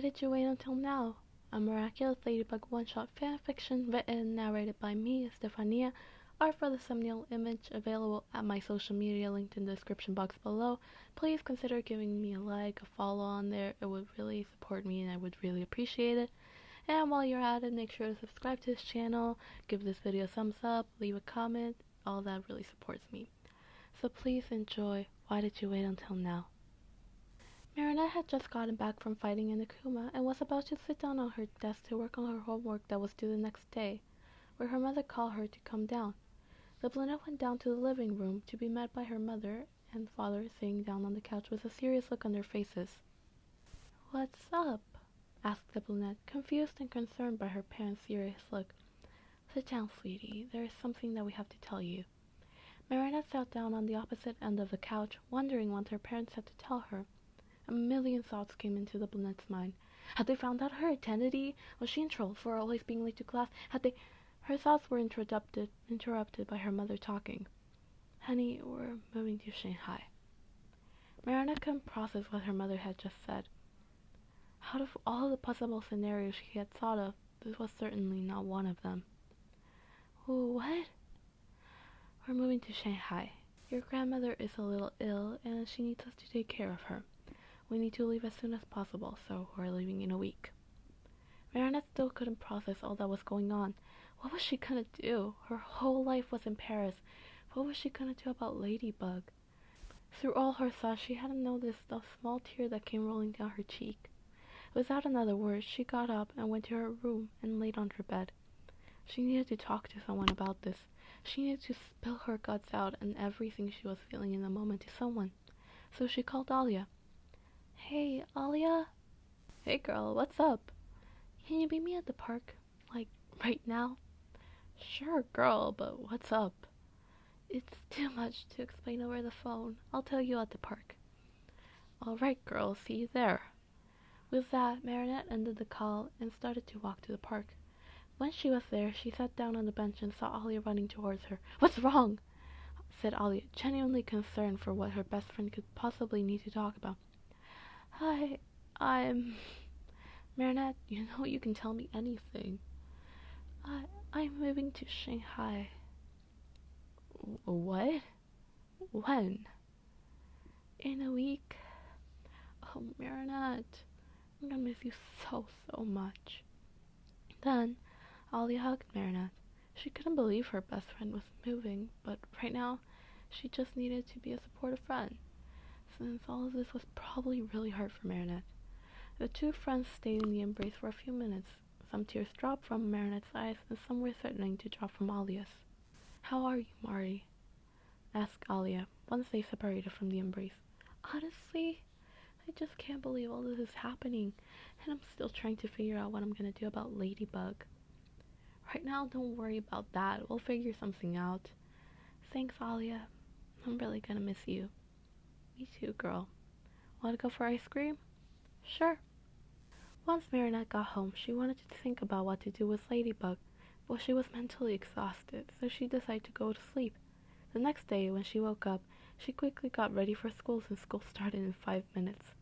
Why Did You Wait Until Now? A Miraculous Ladybug one-shot fanfiction written and narrated by me, Estefania. Art for the thumbnail image available at my social media linked in the description box below. Please consider giving me a like, a follow on there. It would really support me and I would really appreciate it. And while you're at it, make sure to subscribe to this channel, give this video a thumbs up, leave a comment. All that really supports me. So please enjoy Why Did You Wait Until Now? Marinette had just gotten back from fighting in Akuma and was about to sit down on her desk to work on her homework that was due the next day, where her mother called her to come down. The brunette went down to the living room to be met by her mother and father sitting down on the couch with a serious look on their faces. "What's up?" asked the brunette, confused and concerned by her parents' serious look. "Sit down, sweetie. There is something that we have to tell you." Marinette sat down on the opposite end of the couch, wondering what her parents had to tell her. A million thoughts came into the brunette's mind. Had they found out her identity? Was she in trouble for always being late to class? Her thoughts were interrupted by her mother talking. "Honey, we're moving to Shanghai." Marinette couldn't process what her mother had just said. Out of all the possible scenarios she had thought of, this was certainly not one of them. "What?" "We're moving to Shanghai. Your grandmother is a little ill, and she needs us to take care of her. We need to leave as soon as possible, so we're leaving in a week." Marinette still couldn't process all that was going on. What was she gonna do? Her whole life was in Paris. What was she gonna do about Ladybug? Through all her thoughts, she hadn't noticed a small tear that came rolling down her cheek. Without another word, she got up and went to her room and laid on her bed. She needed to talk to someone about this. She needed to spill her guts out and everything she was feeling in the moment to someone. So she called Alya. "Hey, Alya?" "Hey girl, what's up?" "Can you meet me at the park? Like, right now?" "Sure, girl, but what's up?" "It's too much to explain over the phone. I'll tell you at the park." "Alright, girl, see you there." With that, Marinette ended the call and started to walk to the park. When she was there, she sat down on the bench and saw Alya running towards her. "What's wrong?" said Alya, genuinely concerned for what her best friend could possibly need to talk about. I'm... "Marinette, you know you can tell me anything." I'm moving to Shanghai." "What? When?" "In a week." "Oh, Marinette, I'm gonna miss you so much." Then, Alya hugged Marinette. She couldn't believe her best friend was moving, but right now, she just needed to be a supportive friend, since all of this was probably really hard for Marinette. The two friends stayed in the embrace for a few minutes. Some tears dropped from Marinette's eyes, and some were threatening to drop from Alya's. "How are you, Mari?" asked Alya, once they separated from the embrace. "Honestly, I just can't believe all this is happening, and I'm still trying to figure out what I'm gonna do about Ladybug." "Right now, don't worry about that. We'll figure something out." "Thanks, Alya. I'm really gonna miss you." "Me too, girl. Want to go for ice cream?" "Sure." Once Marinette got home, she wanted to think about what to do with Ladybug, but she was mentally exhausted, so she decided to go to sleep. The next day, when she woke up, she quickly got ready for school since school started in 5 minutes.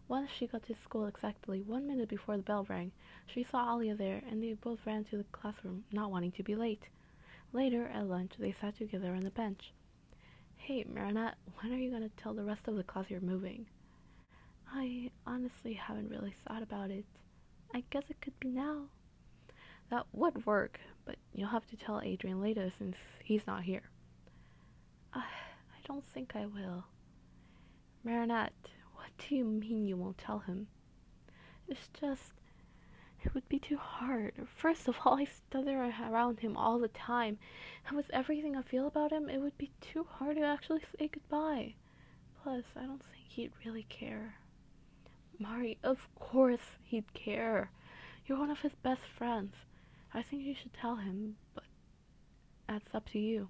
Once she got to school exactly 1 minute before the bell rang, she saw Alya there, and they both ran to the classroom, not wanting to be late. Later, at lunch, they sat together on the bench. "Hey, Marinette, when are you going to tell the rest of the class you're moving?" "I honestly haven't really thought about it. I guess it could be now." "That would work, but you'll have to tell Adrien later since he's not here." I don't think I will." "Marinette, what do you mean you won't tell him?" "It's just... it would be too hard. First of all, I stood there around him all the time, and with everything I feel about him, it would be too hard to actually say goodbye. Plus, I don't think he'd really care." "Mari, of course he'd care. You're one of his best friends. I think you should tell him, but that's up to you.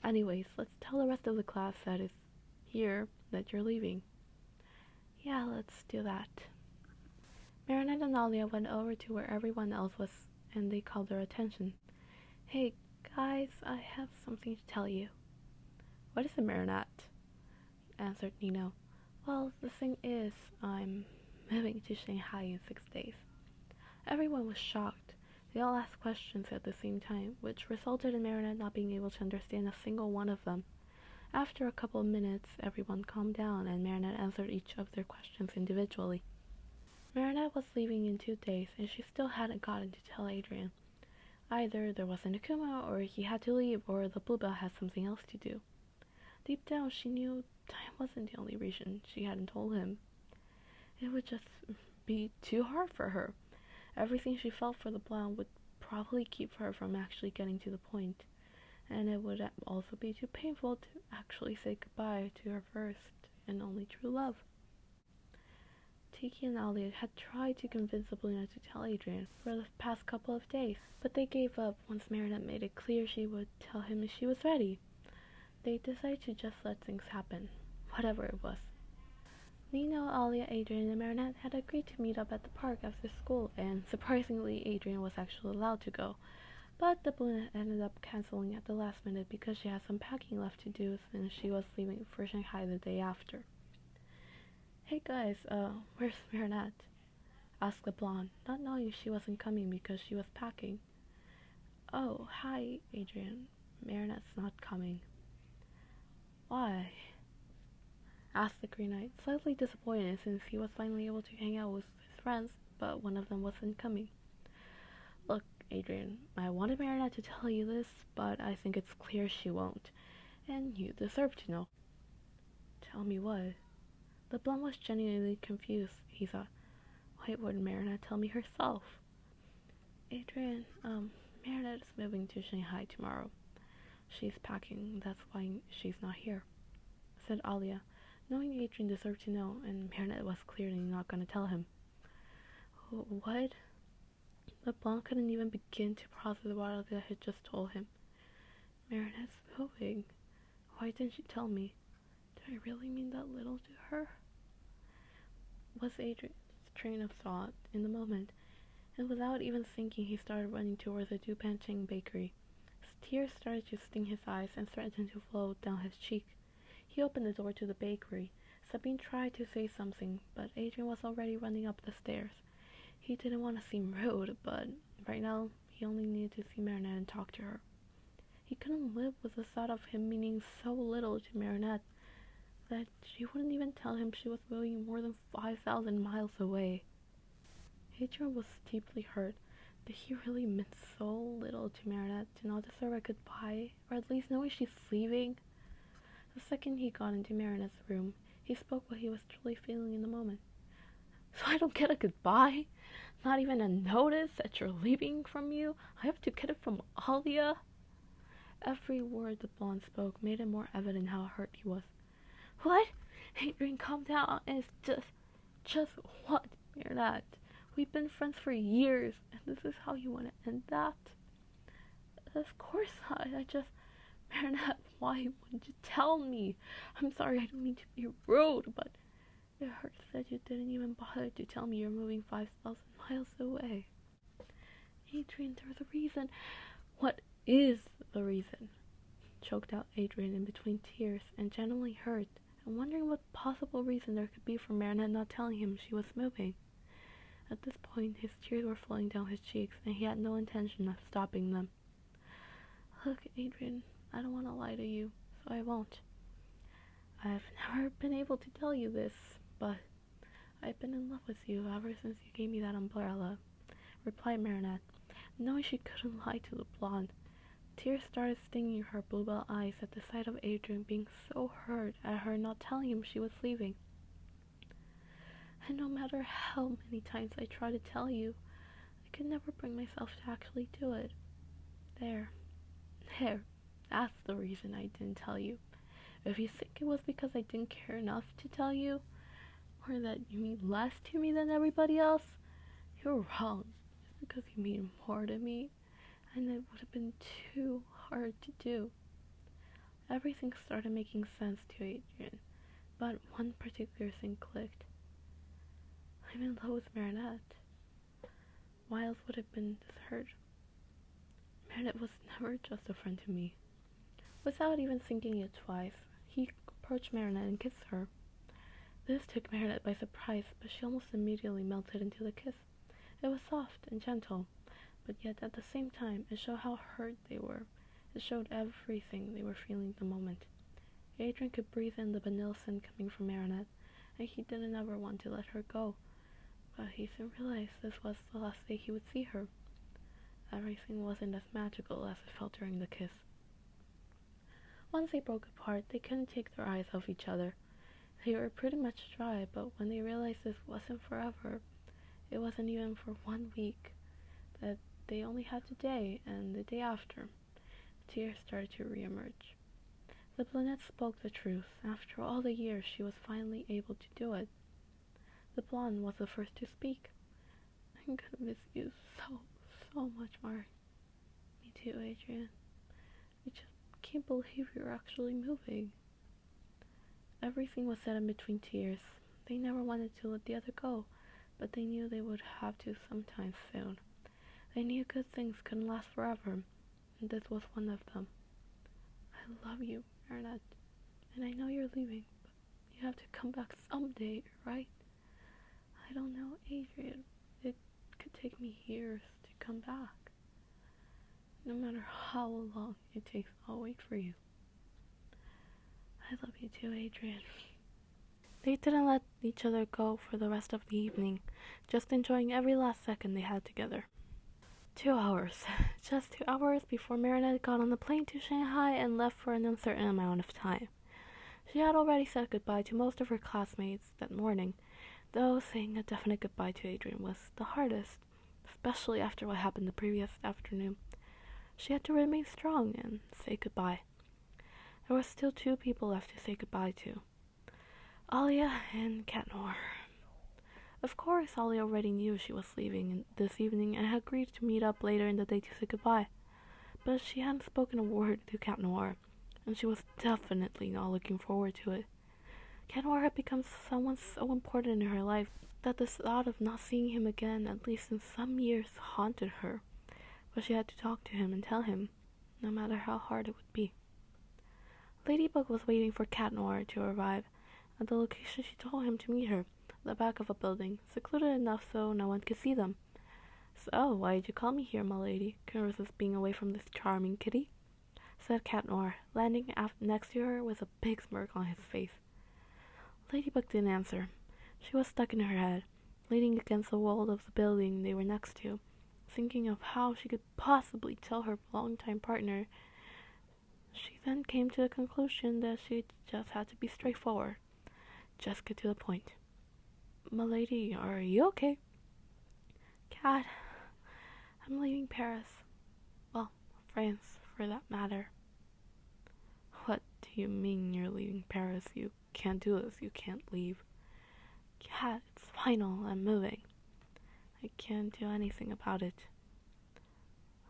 Anyways, let's tell the rest of the class that is here that you're leaving." "Yeah, let's do that." Marinette and Alya went over to where everyone else was, and they called their attention. "Hey, guys, I have something to tell you." "What is it, Marinette?" answered Nino. "Well, the thing is, I'm moving to Shanghai in 6 days. Everyone was shocked. They all asked questions at the same time, which resulted in Marinette not being able to understand a single one of them. After a couple of minutes, everyone calmed down and Marinette answered each of their questions individually. Marinette was leaving in 2 days and she still hadn't gotten to tell Adrien. Either there wasn't a Kuma, or he had to leave, or the bluebell had something else to do. Deep down, she knew time wasn't the only reason she hadn't told him. It would just be too hard for her. Everything she felt for the blonde would probably keep her from actually getting to the point, and it would also be too painful to actually say goodbye to her first and only true love. Tiki and Alya had tried to convince the Bluna to tell Adrien for the past couple of days, but they gave up once Marinette made it clear she would tell him if she was ready. They decided to just let things happen, whatever it was. Nino, Alya, Adrien, and Marinette had agreed to meet up at the park after school, and surprisingly, Adrien was actually allowed to go. But the Bluna ended up canceling at the last minute because she had some packing left to do since she was leaving for Shanghai the day after. "Hey guys, where's Marinette?" asked the blonde, not knowing she wasn't coming because she was packing. "Oh, hi, Adrien. Marinette's not coming." "Why?" asked the Green Knight, slightly disappointed since he was finally able to hang out with his friends, but one of them wasn't coming. "Look, Adrien, I wanted Marinette to tell you this, but I think it's clear she won't, and you deserve to know." "Tell me what?" The blonde was genuinely confused. He thought, why wouldn't Marinette tell me herself? "Adrien, Marinette is moving to Shanghai tomorrow. She's packing, that's why she's not here," said Alya, knowing Adrien deserved to know, and Marinette was clearly not going to tell him. "What?" The blonde couldn't even begin to process what Alya had just told him. "Marinette's moving. Why didn't you tell me? Did I really mean that little to her?" Was Adrien's train of thought in the moment, and without even thinking he started running towards the Dupancheng bakery. Tears started to sting his eyes and threatened to flow down his cheek. He opened the door to the bakery. Sabine tried to say something, but Adrien was already running up the stairs. He didn't want to seem rude, but right now he only needed to see Marinette and talk to her. He couldn't live with the thought of him meaning so little to Marinette that she wouldn't even tell him she was moving more than 5,000 miles away. Adrien was deeply hurt. Did he really mean so little to Marinette to not deserve a goodbye, or at least knowing she's leaving? The second he got into Marinette's room, he spoke what he was truly feeling in the moment. "So I don't get a goodbye? Not even a notice that you're leaving from you? I have to get it from Alya?" Every word the blonde spoke made it more evident how hurt he was. "What? Adrien, calm down. It's just what, Marinette? We've been friends for years, and this is how you want to end that?" "Of course not. Marinette, why wouldn't you tell me? I'm sorry, I don't mean to be rude, but it hurts that you didn't even bother to tell me you're moving 5,000 miles away." "Adrien, there's a reason." "What is the reason?" choked out Adrien in between tears and genuinely hurt, and wondering what possible reason there could be for Marinette not telling him she was moving. At this point, his tears were flowing down his cheeks, and he had no intention of stopping them. "Look, Adrien, I don't want to lie to you, so I won't. I've never been able to tell you this, but I've been in love with you ever since you gave me that umbrella," replied Marinette, knowing she couldn't lie to the blonde. Tears started stinging her bluebell eyes at the sight of Adrien being so hurt at her not telling him she was leaving. "And no matter how many times I try to tell you, I could never bring myself to actually do it. There, that's the reason I didn't tell you. If you think it was because I didn't care enough to tell you, or that you mean less to me than everybody else, you're wrong. It's because you mean more to me, and it would have been too hard to do." Everything started making sense to Adrien, but one particular thing clicked. "I'm in love with Marinette. Why else would I have been this hurt? Marinette was never just a friend to me." Without even thinking it twice, he approached Marinette and kissed her. This took Marinette by surprise, but she almost immediately melted into the kiss. It was soft and gentle, but yet at the same time it showed how hurt they were. It showed everything they were feeling at the moment. Adrien could breathe in the vanilla scent coming from Marinette, and he didn't ever want to let her go. But he soon realized this was the last day he would see her. Everything wasn't as magical as it felt during the kiss. Once they broke apart, they couldn't take their eyes off each other. They were pretty much dry, but when they realized this wasn't forever, it wasn't even for 1 week, that they only had the day and the day after, tears started to reemerge. The Blonette spoke the truth. After all the years, she was finally able to do it. The blonde was the first to speak. I'm gonna miss you so much, Mark. Me too, Adrien. I just can't believe you're actually moving. Everything was said in between tears. They never wanted to let the other go, but they knew they would have to sometime soon. They knew good things couldn't last forever, and this was one of them. I love you, Marinette, and I know you're leaving, but you have to come back someday, right? I don't know, Adrien. It could take me years to come back. No matter how long it takes, I'll wait for you. I love you too, Adrien. They didn't let each other go for the rest of the evening, just enjoying every last second they had together. 2 hours. Just 2 hours before Marinette got on the plane to Shanghai and left for an uncertain amount of time. She had already said goodbye to most of her classmates that morning, though saying a definite goodbye to Adrien was the hardest, especially after what happened the previous afternoon. She had to remain strong and say goodbye. There were still 2 people left to say goodbye to. Alya and Cat Noir. Of course, Alya already knew she was leaving this evening and had agreed to meet up later in the day to say goodbye. But she hadn't spoken a word to Cat Noir, and she was definitely not looking forward to it. Cat Noir had become someone so important in her life that the thought of not seeing him again, at least in some years, haunted her. But she had to talk to him and tell him, no matter how hard it would be. Ladybug was waiting for Cat Noir to arrive. At the location she told him to meet her, the back of a building, secluded enough so no one could see them. "So, why did you call me here, my lady? Couldn't resist being away from this charming kitty," said Cat Noir, landing next to her with a big smirk on his face. Ladybug didn't answer. She was stuck in her head, leaning against the wall of the building they were next to, thinking of how she could possibly tell her longtime partner. She then came to the conclusion that she just had to be straightforward. Just get to the point. "Milady, are you okay?" "Cat, I'm leaving Paris. Well, France, for that matter." "What do you mean you're leaving Paris? You can't do this. You can't leave." "Cat, it's final. I'm moving. I can't do anything about it."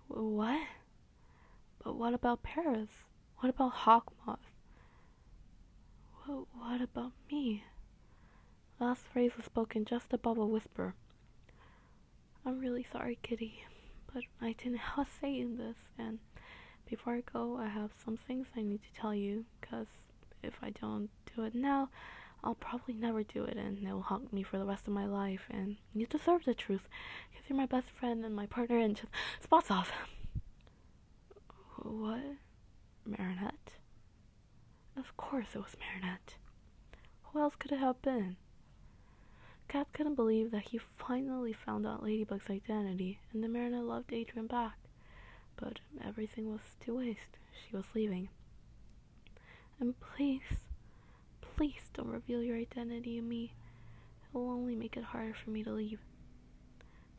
"What? But what about Paris? What about Hawkmoth? What about me?" The last phrase was spoken just above a whisper. "I'm really sorry, Kitty, but I didn't know how to say this, and before I go, I have some things I need to tell you, because if I don't do it now, I'll probably never do it, and it will haunt me for the rest of my life, and you deserve the truth, because you're my best friend and my partner, and just spots off." "What? Marinette?" Of course it was Marinette. Who else could it have been? Cat couldn't believe that he finally found out Ladybug's identity, and the Marinette loved Adrien back. But everything was to waste. She was leaving. "And please, please don't reveal your identity to me. It will only make it harder for me to leave."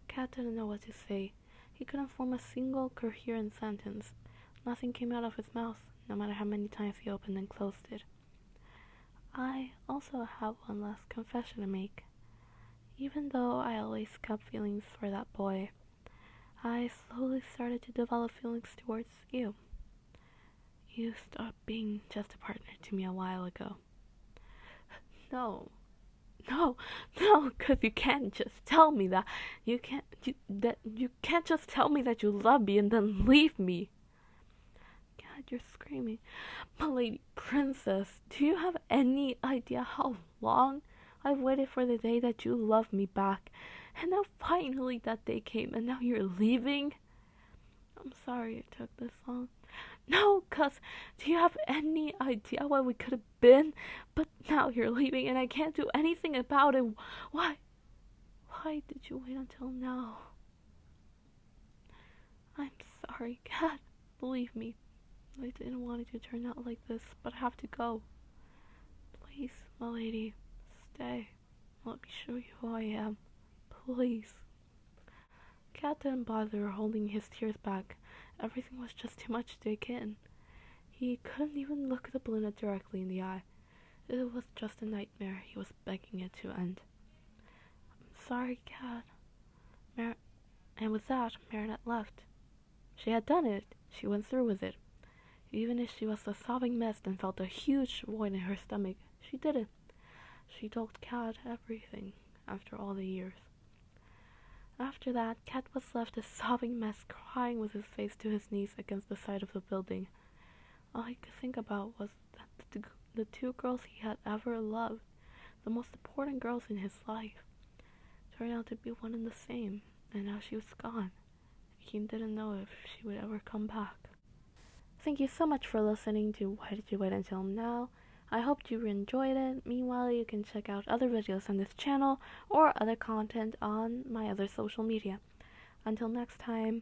Cat didn't know what to say. He couldn't form a single coherent sentence. Nothing came out of his mouth, no matter how many times he opened and closed it. I also have one last confession to make. Even though I always kept feelings for that boy, I slowly started to develop feelings towards you. You stopped being just a partner to me a while ago. No, 'cause you can't just tell me that. You can't just tell me that you love me and then leave me. God, you're screaming. My lady princess, do you have any idea how long I've waited for the day that you love me back, and now finally that day came, and now you're leaving? I'm sorry it took this long. No, cuz, do you have any idea what we could have been? But now you're leaving, and I can't do anything about it. Why? Why did you wait until now? I'm sorry, Cat. Believe me, I didn't want it to turn out like this, but I have to go. Please, my lady, stay. Let me show you who I am. Please. Cat didn't bother holding his tears back. Everything was just too much to take in. He couldn't even look the balloon directly in the eye. It was just a nightmare. He was begging it to end. I'm sorry, Cat. And with that, Marinette left. She had done it. She went through with it. Even if she was a sobbing mess and felt a huge void in her stomach, she did it. She told Cat everything after all the years. After that, Cat was left a sobbing mess, crying with his face to his knees against the side of the building. All he could think about was that the two girls he had ever loved, the most important girls in his life, turned out to be one and the same, and now she was gone. He didn't know if she would ever come back. Thank you so much for listening to Why Did You Wait Until Now? I hope you enjoyed it. Meanwhile, you can check out other videos on this channel or other content on my other social media. Until next time.